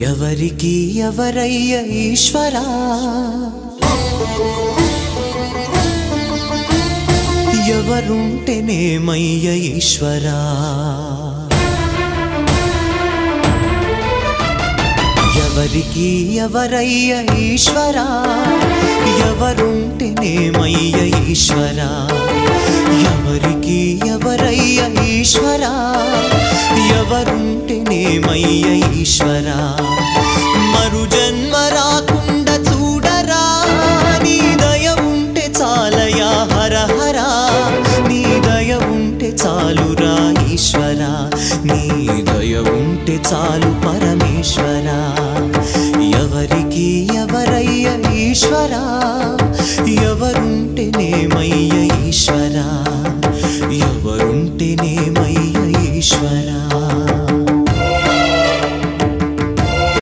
ఎవరికి ఎవరయ్య ఈశ్వరా, ఎవరుంటేనేమయ్య ఈశ్వరా, ఎవరికి ఎవరయ్య ఈశ్వరా, ఎవరుంటేనేమయ్య ఈశ్వరా, ఎవరికి ఎవరయ్య ఈశ్వరా, ఎవరుంటేనేమయ్య ఈశ్వరా. మరు జన్మ రాకుండా చూడరా, నీ దయ ఉంటే చాలయా హర హర, నీ దయ ఉంటే చాలురా ఈశ్వరా, నీ దయ ఉంటే చాలు పరమ